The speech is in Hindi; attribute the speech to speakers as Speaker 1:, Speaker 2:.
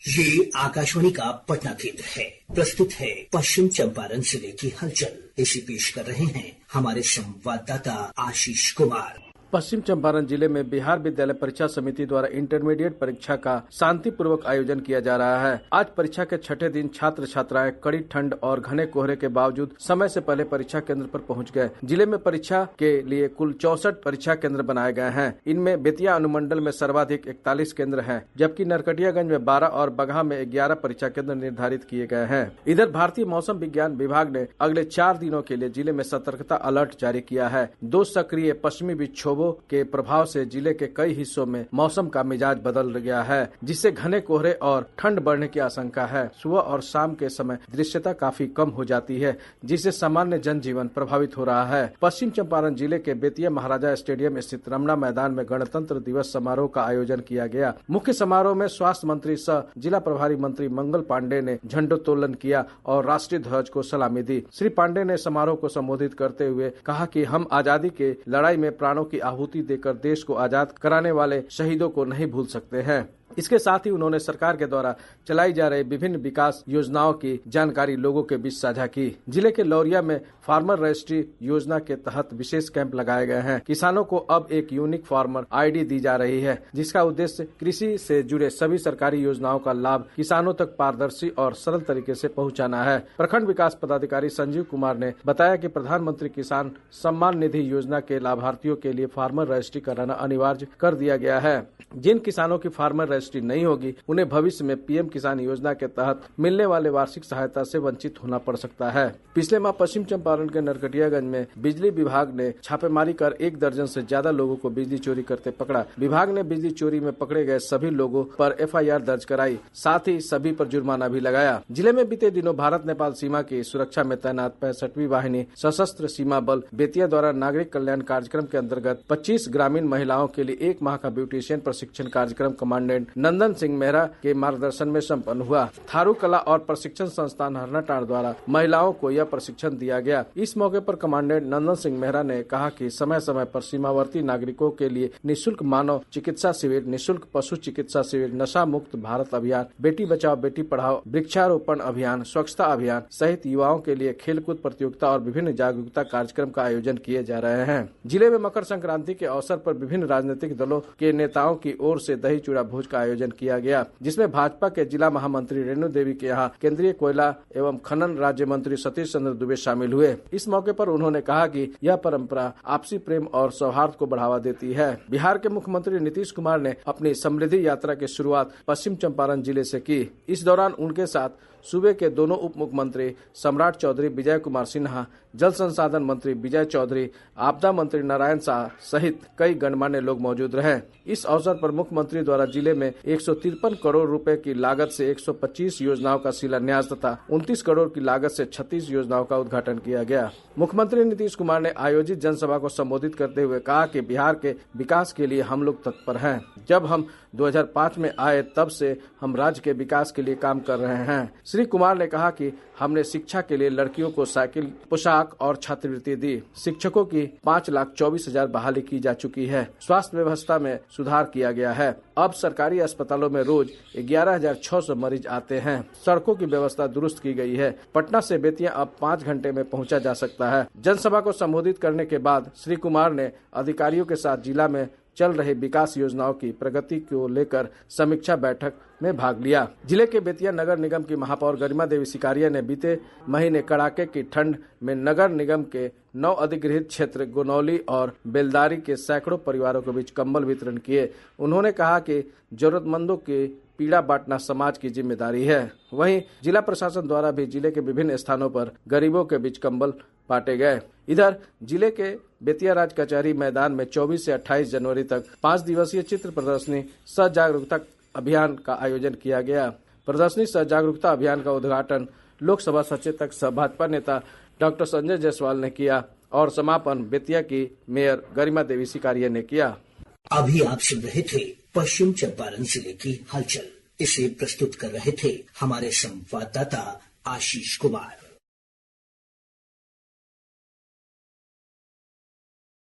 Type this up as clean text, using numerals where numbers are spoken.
Speaker 1: ये आकाशवाणी का पटना केंद्र है। प्रस्तुत है पश्चिम चंपारण जिले की हलचल। इसे पेश कर रहे हैं हमारे संवाददाता आशीष कुमार।
Speaker 2: पश्चिम चंपारण जिले में बिहार विद्यालय परीक्षा समिति द्वारा इंटरमीडिएट परीक्षा का शांतिपूर्वक आयोजन किया जा रहा है। आज परीक्षा के छठे दिन छात्र छात्राएं कड़ी ठंड और घने कोहरे के बावजूद समय से पहले परीक्षा केंद्र पर पहुंच गए। जिले में परीक्षा के लिए कुल 64 परीक्षा केंद्र बनाए गए हैं। इनमें बेतिया अनुमंडल में सर्वाधिक 41 केंद्र हैं, जबकि नरकटियागंज में 12 और बगहा में 11 परीक्षा केंद्र निर्धारित किए गए हैं। इधर भारतीय मौसम विज्ञान विभाग ने अगले 4 दिनों के लिए जिले में सतर्कता अलर्ट जारी किया है। 2 सक्रिय पश्चिमी विक्षोभ के प्रभाव से जिले के कई हिस्सों में मौसम का मिजाज बदल गया है, जिससे घने कोहरे और ठंड बढ़ने की आशंका है। सुबह और शाम के समय दृश्यता काफी कम हो जाती है, जिससे सामान्य जनजीवन प्रभावित हो रहा है। पश्चिम चंपारण जिले के बेतिया महाराजा स्टेडियम स्थित रमना मैदान में गणतंत्र दिवस समारोह का आयोजन किया गया। मुख्य समारोह में स्वास्थ्य मंत्री सह जिला प्रभारी मंत्री मंगल पांडे ने झंडोत्तोलन किया और राष्ट्रीय ध्वज को सलामी दी। श्री पांडे ने समारोह को संबोधित करते हुए कहा कि हम आजादी के लड़ाई में प्राणों की आहुति देकर देश को आजाद कराने वाले शहीदों को नहीं भूल सकते हैं। इसके साथ ही उन्होंने सरकार के द्वारा चलाई जा रही विभिन्न विकास योजनाओं की जानकारी लोगों के बीच साझा की। जिले के लौरिया में फार्मर रजिस्ट्री योजना के तहत विशेष कैंप लगाए गए हैं। किसानों को अब एक यूनिक फार्मर आईडी दी जा रही है, जिसका उद्देश्य कृषि से जुड़े सभी सरकारी योजनाओं का लाभ किसानों तक पारदर्शी और सरल तरीके से पहुंचाना है। प्रखंड विकास पदाधिकारी संजीव कुमार ने बताया कि प्रधानमंत्री किसान सम्मान निधि योजना के लाभार्थियों के लिए फार्मर रजिस्ट्री कराना अनिवार्य कर दिया गया है। जिन किसानों की फार्मर रजिस्ट्री नहीं होगी, उन्हें भविष्य में पीएम किसान योजना के तहत मिलने वाले वार्षिक सहायता से वंचित होना पड़ सकता है। पिछले माह पश्चिम चंपारण के नरकटियागंज में बिजली विभाग ने छापेमारी कर 1 दर्जन से ज्यादा लोगों को बिजली चोरी करते पकड़ा। विभाग ने बिजली चोरी में पकड़े गए सभी लोगों पर FIR दर्ज कराई, साथ ही सभी पर जुर्माना भी लगाया। जिले में बीते दिनों भारत नेपाल सीमा की सुरक्षा में तैनात 65वीं वाहिनी सशस्त्र सीमा बल बेतिया द्वारा नागरिक कल्याण कार्यक्रम के अंतर्गत 25 ग्रामीण महिलाओं के लिए 1 माह का ब्यूटिशियन प्रशिक्षण कार्यक्रम कमांडेंट नंदन सिंह मेहरा के मार्गदर्शन में संपन्न हुआ। थारू कला और प्रशिक्षण संस्थान हरनाटांड़ द्वारा महिलाओं को यह प्रशिक्षण दिया गया। इस मौके पर कमांडेंट नंदन सिंह मेहरा ने कहा कि समय समय पर सीमावर्ती नागरिकों के लिए निःशुल्क मानव चिकित्सा शिविर, निःशुल्क पशु चिकित्सा शिविर, नशा मुक्त भारत अभियान, बेटी बचाओ बेटी पढ़ाओ, वृक्षारोपण अभियान, स्वच्छता अभियान सहित युवाओं के लिए खेलकूद प्रतियोगिता और विभिन्न जागरूकता कार्यक्रम का आयोजन किए जा रहे हैं। जिले में मकर संक्रांति के अवसर पर विभिन्न राजनीतिक दलों के नेताओं की ओर से दही चूड़ा भोज का आयोजन किया गया, जिसमें भाजपा के जिला महामंत्री रेणु देवी के यहाँ केंद्रीय कोयला एवं खनन राज्य मंत्री सतीश चंद्र दुबे शामिल हुए। इस मौके पर उन्होंने कहा कि यह परंपरा आपसी प्रेम और सौहार्द को बढ़ावा देती है। बिहार के मुख्यमंत्री नीतीश कुमार ने अपनी समृद्धि यात्रा की शुरुआत पश्चिम चंपारण जिले से की। इस दौरान उनके साथ सूबे के दोनों उप मुख्यमंत्री सम्राट चौधरी विजय कुमार सिन्हा, जल संसाधन मंत्री विजय चौधरी, आपदा मंत्री नारायण शाह सहित कई गणमान्य लोग मौजूद रहे। इस अवसर पर मुख्यमंत्री द्वारा जिले में 153 करोड़ रुपए की लागत से 125 योजनाओं का शिलान्यास तथा 29 करोड़ की लागत से 36 योजनाओं का उद्घाटन किया गया। मुख्यमंत्री नीतीश कुमार ने आयोजित जनसभा को संबोधित करते हुए कहा कि बिहार के विकास के लिए हम लोग तत्पर हैं। जब हम 2005 में आए तब से हम राज्य के विकास के लिए काम कर रहे हैं। श्री कुमार ने कहा कि हमने शिक्षा के लिए लड़कियों को साइकिल, पोशाक और छात्रवृत्ति दी। शिक्षकों की 5,24,000 बहाली की जा चुकी है। स्वास्थ्य व्यवस्था में सुधार किया गया है। अब सरकारी अस्पतालों में रोज 11,600 मरीज आते हैं। सड़कों की व्यवस्था दुरुस्त की गई है। पटना से बेतिया अब 5 घंटे में पहुंचा जा सकता है। जनसभा को संबोधित करने के बाद श्री कुमार ने अधिकारियों के साथ जिला में चल रही विकास योजनाओं की प्रगति को लेकर समीक्षा बैठक में भाग लिया। जिले के बेतिया नगर निगम की महापौर गरिमा देवी सिकारिया ने बीते महीने कड़ाके की ठंड में नगर निगम के 9 अधिगृहित क्षेत्र गोनौली और बेलदारी के सैकड़ों परिवारों के बीच कंबल वितरण किए। उन्होंने कहा कि जरूरतमंदों की पीड़ा बांटना समाज की जिम्मेदारी है। वहीं जिला प्रशासन द्वारा भी जिले के विभिन्न स्थानों पर गरीबों के बीच कंबल बांटे गए। इधर जिले के बेतिया राज कचहरी मैदान में 24 से 28 जनवरी तक 5 दिवसीय चित्र प्रदर्शनी सह जागरूकता अभियान का आयोजन किया गया। प्रदर्शनी सह जागरूकता अभियान का उद्घाटन लोकसभा सचेतक सह भाजपा नेता डॉक्टर संजय जायसवाल ने किया और समापन बेतिया की मेयर गरिमा देवी सिकारिया ने किया।
Speaker 1: अभी आप सुन रहे थे पश्चिम चंपारण जिले की हलचल। इसे प्रस्तुत कर रहे थे हमारे संवाददाता आशीष कुमार।